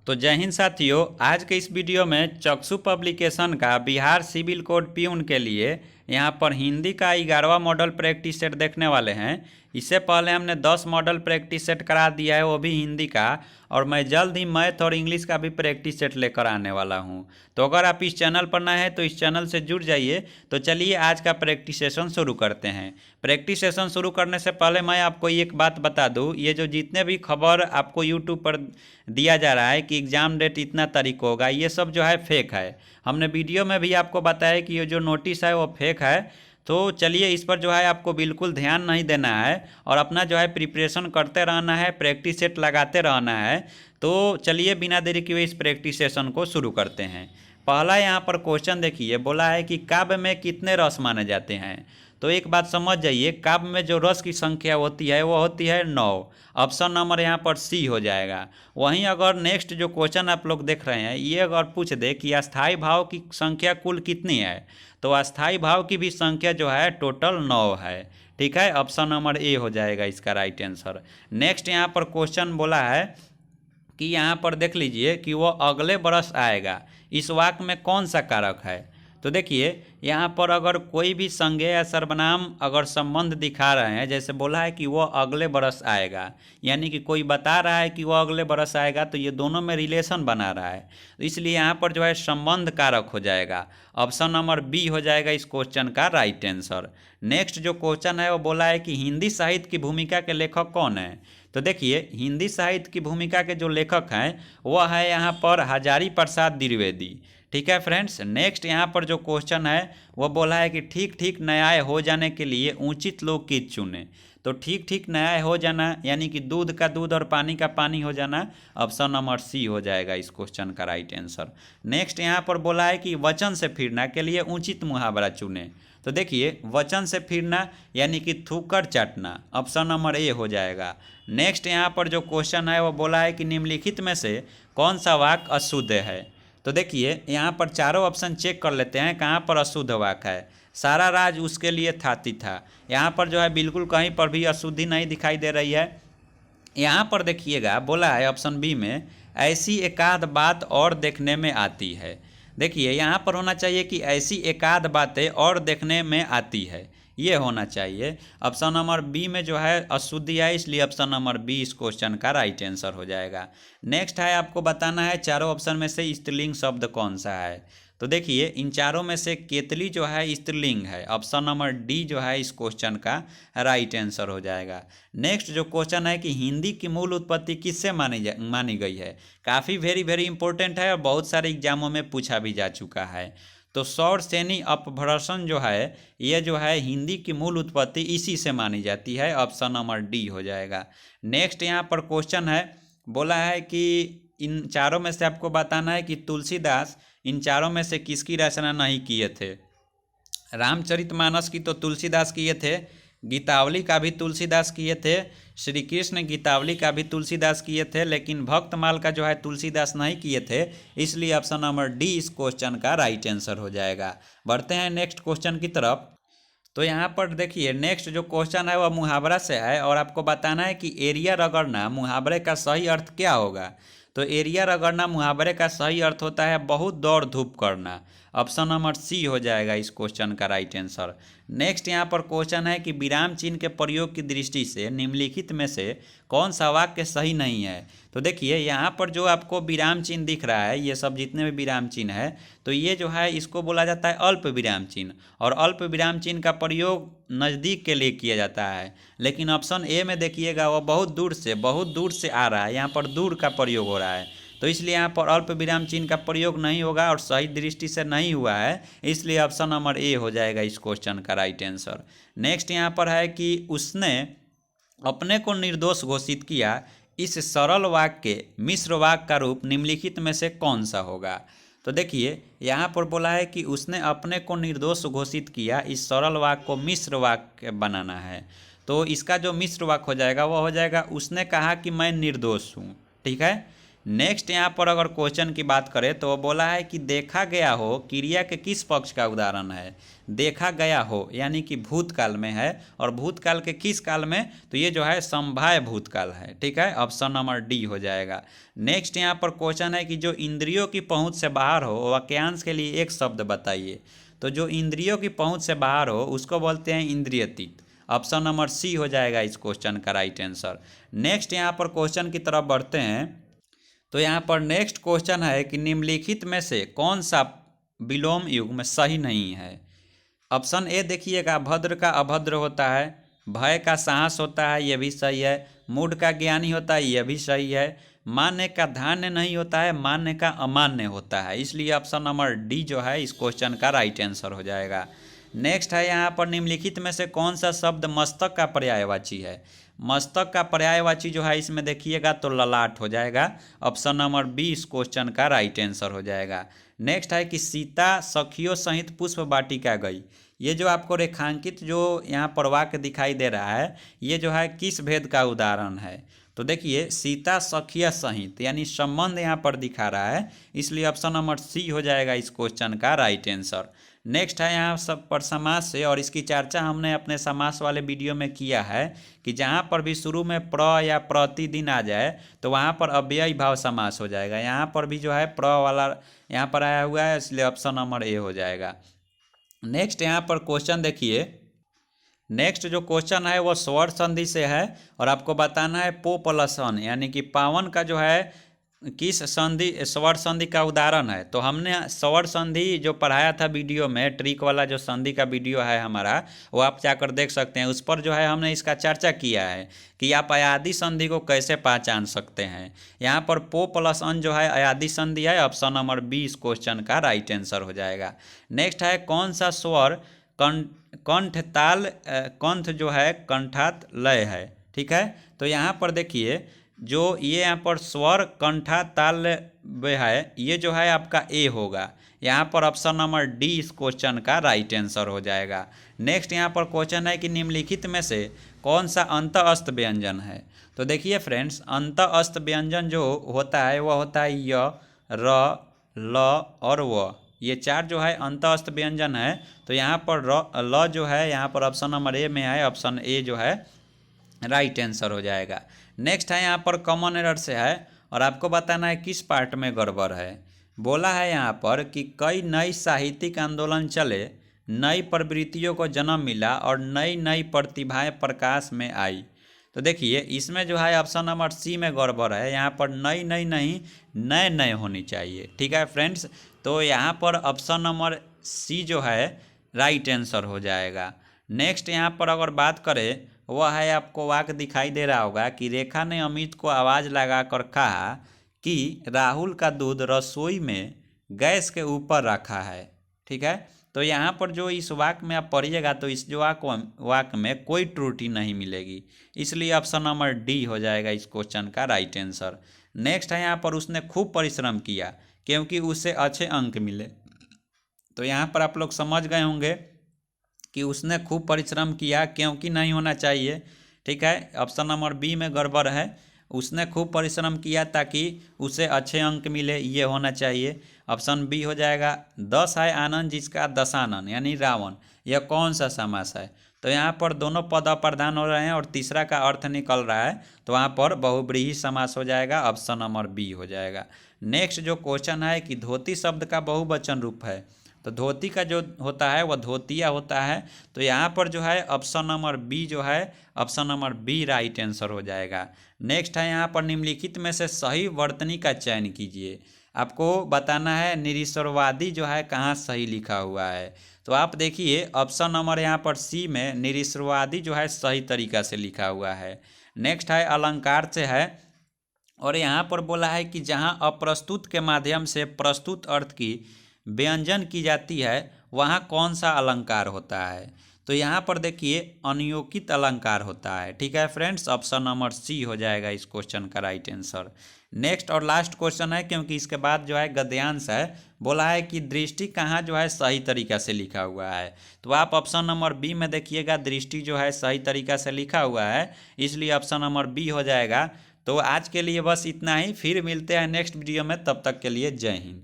तो जय हिंद साथियों, आज के इस वीडियो में चक्षु पब्लिकेशन का बिहार सिविल कोड प्यून के लिए यहाँ पर हिंदी का 11वां मॉडल प्रैक्टिस सेट देखने वाले हैं। इससे पहले हमने 10 मॉडल प्रैक्टिस सेट करा दिया है, वो भी हिंदी का, और मैं जल्द ही मैथ और इंग्लिश का भी प्रैक्टिस सेट लेकर आने वाला हूँ। तो अगर आप इस चैनल पर नए हैं तो इस चैनल से जुड़ जाइए। तो चलिए आज का प्रैक्टिस सेशन शुरू करते हैं। प्रैक्टिस सेशन शुरू करने से पहले मैं आपको एक बात बता दूँ, ये जो जितने भी खबर आपको यूट्यूब पर दिया जा रहा है कि एग्ज़ाम डेट इतना तारीख को होगा, ये सब जो है फेक है। हमने वीडियो में भी आपको बताया कि ये जो नोटिस है वो फेक है। तो चलिए इस पर जो है आपको बिल्कुल ध्यान नहीं देना है और अपना जो है प्रिपरेशन करते रहना है, प्रैक्टिस सेट लगाते रहना है। तो चलिए बिना देरी किए इस प्रैक्टिस सेशन को शुरू करते हैं। पहला यहाँ पर क्वेश्चन देखिए, बोला है कि काव्य में कितने रस माने जाते हैं। तो एक बात समझ जाइए, काव्य में जो रस की संख्या होती है वो होती है 9। ऑप्शन नंबर यहाँ पर सी हो जाएगा। वहीं अगर नेक्स्ट जो क्वेश्चन आप लोग देख रहे हैं, ये अगर पूछ दे कि अस्थाई भाव की संख्या कुल कितनी है, तो अस्थाई भाव की भी संख्या जो है टोटल 9 है। ठीक है, ऑप्शन नंबर ए हो जाएगा इसका राइट आंसर। नेक्स्ट यहाँ पर क्वेश्चन बोला है कि यहाँ पर देख लीजिए कि वो अगले बरस आएगा, इस वाक्य में कौन सा कारक है। तो देखिए यहाँ पर अगर कोई भी संज्ञा या सर्वनाम अगर संबंध दिखा रहे हैं, जैसे बोला है कि वो अगले बरस आएगा, यानी कि कोई बता रहा है कि वो अगले बरस आएगा, तो ये दोनों में रिलेशन बना रहा है, तो इसलिए यहाँ पर जो है संबंध कारक हो जाएगा। ऑप्शन नंबर बी हो जाएगा इस क्वेश्चन का राइट आंसर। नेक्स्ट जो क्वेश्चन है वो बोला है कि हिंदी साहित्य की भूमिका के लेखक कौन है। तो देखिए हिंदी साहित्य की भूमिका के जो लेखक हैं वह है यहाँ पर हजारी प्रसाद द्विवेदी। ठीक है फ्रेंड्स, नेक्स्ट यहाँ पर जो क्वेश्चन है वो बोला है कि ठीक ठीक न्याय हो जाने के लिए उचित लोकगीत चुने। तो ठीक ठीक न्याय हो जाना यानी कि दूध का दूध और पानी का पानी हो जाना, ऑप्शन नंबर सी हो जाएगा इस क्वेश्चन का राइट आंसर। नेक्स्ट यहाँ पर बोला है कि वचन से फिरना के लिए उचित मुहावरा चुने। तो देखिए वचन से फिरना यानी कि थूकर चाटना, ऑप्शन नंबर ए हो जाएगा। नेक्स्ट यहाँ पर जो क्वेश्चन है वो बोला है कि निम्नलिखित में से कौन सा वाक्य अशुद्ध है। तो देखिए यहाँ पर चारों ऑप्शन चेक कर लेते हैं कहाँ पर अशुद्ध वाक्य है। सारा राज उसके लिए थाती था, यहाँ पर जो है बिल्कुल कहीं पर भी अशुद्धि नहीं दिखाई दे रही है। यहाँ पर देखिएगा बोला है ऑप्शन बी में ऐसी एकाध बात और देखने में आती है। देखिए यहाँ पर होना चाहिए कि ऐसी एकाध बातें और देखने में आती है, ये होना चाहिए। ऑप्शन नंबर बी में जो है अशुद्धि है, इसलिए ऑप्शन नंबर बी इस क्वेश्चन का राइट आंसर हो जाएगा। नेक्स्ट है आपको बताना है चारों ऑप्शन में से स्त्रीलिंग शब्द कौन सा है। तो देखिए इन चारों में से केतली जो है स्त्रीलिंग है, ऑप्शन नंबर डी जो है इस क्वेश्चन का राइट आंसर हो जाएगा। नेक्स्ट जो क्वेश्चन है कि हिंदी की मूल उत्पत्ति किससे मानी गई है, काफ़ी वेरी इंपॉर्टेंट है और बहुत सारे एग्जामों में पूछा भी जा चुका है। तो सौर सेनी अपभ्रंशन जो है ये जो है हिंदी की मूल उत्पत्ति इसी से मानी जाती है, ऑप्शन नंबर डी हो जाएगा। नेक्स्ट यहाँ पर क्वेश्चन है बोला है कि इन चारों में से आपको बताना है कि तुलसीदास इन चारों में से किसकी रचना नहीं किए थे। रामचरितमानस की तो तुलसीदास किए थे, गीतावली का भी तुलसीदास किए थे, श्री कृष्ण गीतावली का भी तुलसीदास किए थे, लेकिन भक्तमाल का जो है तुलसीदास नहीं किए थे, इसलिए ऑप्शन नंबर डी इस क्वेश्चन का राइट आंसर हो जाएगा। बढ़ते हैं नेक्स्ट क्वेश्चन की तरफ। तो यहाँ पर देखिए नेक्स्ट जो क्वेश्चन है वह मुहावरा से है और आपको बताना है कि एरिया रगड़ना मुहावरे का सही अर्थ क्या होगा। तो एरिया रगड़ना मुहावरे का सही अर्थ होता है बहुत दौड़ धूप करना, ऑप्शन नंबर सी हो जाएगा इस क्वेश्चन का राइट आंसर। नेक्स्ट यहाँ पर क्वेश्चन है कि विराम चिन्ह के प्रयोग की दृष्टि से निम्नलिखित में से कौन सा वाक्य सही नहीं है। तो देखिए यहाँ पर जो आपको विराम चिन्ह दिख रहा है, ये सब जितने भी विराम चिन्ह है, तो ये जो है इसको बोला जाता है अल्प विराम चिन्ह, और अल्प विराम चिन्ह का प्रयोग नज़दीक के लिए किया जाता है। लेकिन ऑप्शन ए में देखिएगा वो बहुत दूर से आ रहा है, यहाँ पर दूर का प्रयोग हो रहा है, तो इसलिए यहाँ पर अल्प विराम चिन्ह का प्रयोग नहीं होगा और सही दृष्टि से नहीं हुआ है, इसलिए ऑप्शन नंबर ए हो जाएगा इस क्वेश्चन का राइट आंसर। नेक्स्ट यहाँ पर है कि उसने अपने को निर्दोष घोषित किया, इस सरल वाक्य के मिश्र वाक्य का रूप निम्नलिखित में से कौन सा होगा। तो देखिए यहाँ पर बोला है कि उसने अपने को निर्दोष घोषित किया, इस सरल वाक्य को मिश्र वाक्य बनाना है। तो इसका जो मिश्र वाक्य हो जाएगा वो हो जाएगा उसने कहा कि मैं निर्दोष हूँ। ठीक है, नेक्स्ट यहाँ पर अगर क्वेश्चन की बात करें तो वो बोला है कि देखा गया हो क्रिया के किस पक्ष का उदाहरण है। देखा गया हो यानी कि भूतकाल में है, और भूतकाल के किस काल में, तो ये जो है समवाय भूतकाल है। ठीक है, ऑप्शन नंबर डी हो जाएगा। नेक्स्ट यहाँ पर क्वेश्चन है कि जो इंद्रियों की पहुँच से बाहर हो वाक्यांश के लिए एक शब्द बताइए। तो जो इंद्रियों की पहुँच से बाहर हो उसको बोलते हैं इंद्रियतीत। ऑप्शन नंबर सी हो जाएगा इस क्वेश्चन का राइट आंसर। नेक्स्ट यहाँ पर क्वेश्चन की तरफ बढ़ते हैं। तो यहाँ पर नेक्स्ट क्वेश्चन है कि निम्नलिखित में से कौन सा विलोम युग में सही नहीं है। ऑप्शन ए देखिएगा, भद्र का अभद्र होता है, भय का साहस होता है, यह भी सही है। मूढ़ का ज्ञानी होता है, यह भी सही है। मान्य का धान्य नहीं होता है, मान्य का अमान्य होता है। इसलिए ऑप्शन नंबर डी जो है इस क्वेश्चन का राइट आंसर हो जाएगा। नेक्स्ट है यहाँ पर निम्नलिखित में से कौन सा शब्द मस्तक का पर्यायवाची है। मस्तक का पर्यायवाची जो है इसमें देखिएगा तो ललाट हो जाएगा। ऑप्शन नंबर बी इस क्वेश्चन का राइट आंसर हो जाएगा। नेक्स्ट है कि सीता सखियों सहित पुष्प वाटिका गई। ये जो आपको रेखांकित जो यहाँ पर वाक्य दिखाई दे रहा है, ये जो है किस भेद का उदाहरण है। तो देखिए सीता सखिया सहित यानी संबंध यहाँ पर दिखा रहा है, इसलिए ऑप्शन नंबर सी हो जाएगा इस क्वेश्चन का राइट आंसर। नेक्स्ट है यहाँ सब पर समास से, और इसकी चर्चा हमने अपने समास वाले वीडियो में किया है कि जहाँ पर भी शुरू में प्र या प्रतिदिन आ जाए तो वहाँ पर अव्ययी भाव समास हो जाएगा। यहाँ पर भी जो है प्र वाला यहाँ पर आया हुआ है, इसलिए ऑप्शन नंबर ए हो जाएगा। नेक्स्ट यहाँ पर क्वेश्चन देखिए। नेक्स्ट जो क्वेश्चन है वो स्वर संधि से है, और आपको बताना है पो प्लस अन यानी कि पावन का जो है किस संधि स्वर संधि का उदाहरण है। तो हमने स्वर संधि जो पढ़ाया था वीडियो में, ट्रिक वाला जो संधि का वीडियो है हमारा, वो आप जाकर देख सकते हैं। उस पर जो है हमने इसका चर्चा किया है कि आप अयादी संधि को कैसे पहचान सकते हैं। यहाँ पर पो प्लस अन जो है अयादी संधि है। ऑप्शन नंबर बी इस क्वेश्चन का राइट आंसर हो जाएगा। नेक्स्ट है कौन सा स्वर कंठ ताल कंठ जो है कंठात लय है। ठीक है, तो यहाँ पर देखिए जो ये यहाँ पर स्वर कंठा ताल है, ये जो है आपका ए होगा। यहाँ पर ऑप्शन नंबर डी इस क्वेश्चन का राइट आंसर हो जाएगा। नेक्स्ट यहाँ पर क्वेश्चन है कि निम्नलिखित में से कौन सा अंत अस्त व्यंजन है। तो देखिए फ्रेंड्स, अंत अस्त व्यंजन जो होता है वह होता है य, र, ल और व। ये चार जो है अंत अस्त व्यंजन है। तो यहाँ पर ल जो है यहाँ पर ऑप्शन नंबर ए में है। ऑप्शन ए जो है राइट आंसर हो जाएगा। नेक्स्ट है यहाँ पर कॉमन एरर से है, और आपको बताना है किस पार्ट में गड़बड़ है। बोला है यहाँ पर कि कई नई साहित्यिक आंदोलन चले, नई प्रवृत्तियों को जन्म मिला और नई नई प्रतिभाएं प्रकाश में आई। तो देखिए इसमें जो है ऑप्शन नंबर सी में गड़बड़ है। यहाँ पर नई नई नहीं, नए नए होनी चाहिए। ठीक है फ्रेंड्स, तो यहाँ पर ऑप्शन नंबर सी जो है राइट आंसर हो जाएगा। नेक्स्ट यहाँ पर अगर बात करें, वह है आपको वाक्य दिखाई दे रहा होगा कि रेखा ने अमित को आवाज़ लगाकर कहा कि राहुल का दूध रसोई में गैस के ऊपर रखा है। ठीक है, तो यहाँ पर जो इस वाक्य में आप पढ़िएगा तो इस जो वाक्य में कोई त्रुटि नहीं मिलेगी, इसलिए ऑप्शन नंबर डी हो जाएगा इस क्वेश्चन का राइट आंसर। नेक्स्ट है यहाँ पर उसने खूब परिश्रम किया क्योंकि उसे अच्छे अंक मिले। तो यहाँ पर आप लोग समझ गए होंगे कि उसने खूब परिश्रम किया क्योंकि नहीं होना चाहिए। ठीक है, ऑप्शन नंबर बी में गड़बड़ है। उसने खूब परिश्रम किया ताकि उसे अच्छे अंक मिले, ये होना चाहिए। ऑप्शन बी हो जाएगा। 10 है आनंद जिसका दशानन यानी रावण, यह कौन सा समास है। तो यहाँ पर दोनों पद अप्रधान हो रहे हैं और तीसरा का अर्थ निकल रहा है, तो वहाँ पर बहुब्रीहि समास हो जाएगा। ऑप्शन नंबर बी हो जाएगा। नेक्स्ट जो क्वेश्चन है कि धोती शब्द का बहुवचन रूप है। तो धोती का जो होता है वह धोतिया होता है। तो यहाँ पर जो है ऑप्शन नंबर बी जो है option number B right answer हो जाएगा। नेक्स्ट है यहाँ पर निम्नलिखित में से सही वर्तनी का चयन कीजिए। आपको बताना है निरीश्वरवादी जो है कहाँ सही लिखा हुआ है। तो आप देखिए ऑप्शन नंबर यहाँ पर सी में निरीश्वरवादी जो है सही तरीका से लिखा हुआ है। नेक्स्ट है अलंकार से है, और यहाँ पर बोला है कि जहाँ अप्रस्तुत के माध्यम से प्रस्तुत अर्थ की व्यंजन की जाती है वहाँ कौन सा अलंकार होता है। तो यहाँ पर देखिए अनियोगित अलंकार होता है। ठीक है फ्रेंड्स, ऑप्शन नंबर सी हो जाएगा इस क्वेश्चन का राइट आंसर। नेक्स्ट और लास्ट क्वेश्चन है, क्योंकि इसके बाद जो है गद्यांश है। बोला है कि दृष्टि कहाँ जो है सही तरीका से लिखा हुआ है। तो आप ऑप्शन नंबर बी में देखिएगा, दृष्टि जो है सही तरीका से लिखा हुआ है, इसलिए ऑप्शन नंबर बी हो जाएगा। तो आज के लिए बस इतना ही, फिर मिलते हैं नेक्स्ट वीडियो में, तब तक के लिए जय हिंद।